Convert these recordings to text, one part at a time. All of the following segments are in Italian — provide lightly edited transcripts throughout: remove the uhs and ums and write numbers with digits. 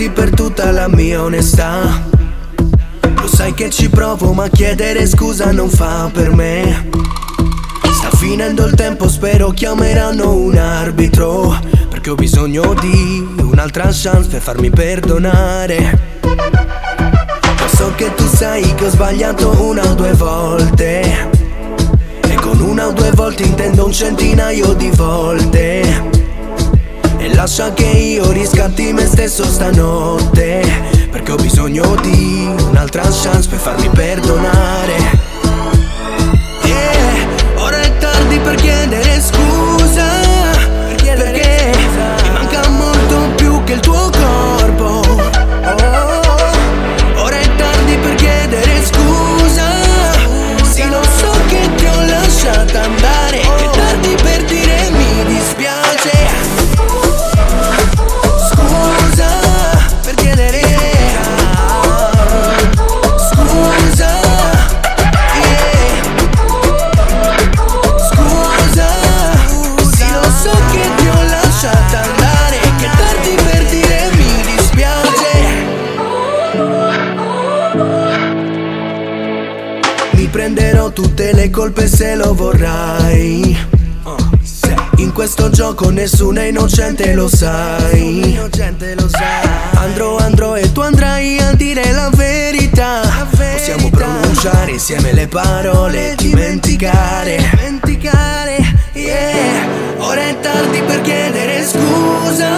darti per tutta la mia onestà. Lo sai che ci provo, ma chiedere scusa non fa per me. Sta finendo il tempo, spero chiameranno un arbitro, perché ho bisogno di un'altra chance per farmi perdonare. Lo so che tu sai che ho sbagliato una o due volte, e con una o due volte intendo un centinaio di volte. E lascia che io riscatti me stesso stanotte, perché ho bisogno di un'altra chance per farmi perdonare. Ora è tardi per chiedere scusa, perché mi manca molto più che il tuo corpo. Ora è tardi per chiedere scusa, sì lo so che ti ho lasciata andare. È tardi per dire mi dispiace. Scusa per chiedere scusa, yeah. Scusa, sì lo so che ti ho lasciata andare, che è tardi per dire mi dispiace. Mi prenderò tutte le colpe se lo vorrai. In questo gioco nessuno è innocente, lo sai. Andrò e tu andrai a dire la verità. Possiamo pronunciare insieme le parole, dimenticare, yeah. Ora è tardi per chiedere scusa,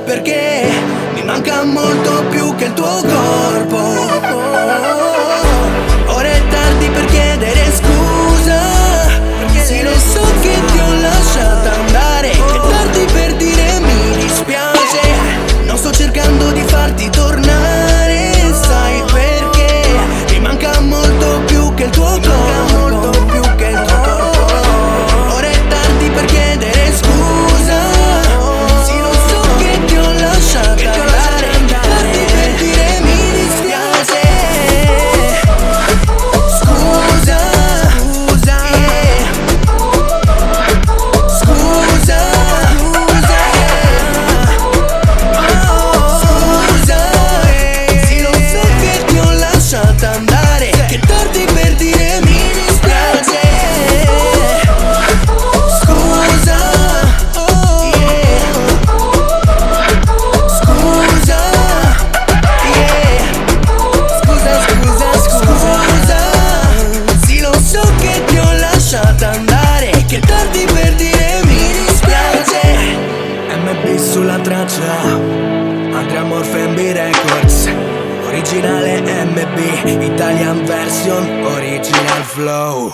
perché mi manca molto più che il tuo corpo. Ora è tardi per chiedere scusa, perché sì lo so che ti ho lasciata andare. È tardi per dire mi dispiace. Non sto cercando di farti tornare, sai perché? Mi manca molto più che il tuo corpo. Ora è tardi per chiedere scusa, sì lo so che ti ho lasciata andare. È tardi per dire mi dispiace. Scusa, yeah. Scusa, sì lo so che ti ho lasciata andare, che è tardi per dire mi dispiace. Scusa, yeah. Scusa, yeah. Scusa, sì lo so che ti ho lasciata andare, che è tardi per dire mi dispiace. MB sulla traccia, Andrea Morfe MB Records, originale MB, Italian version, original flow.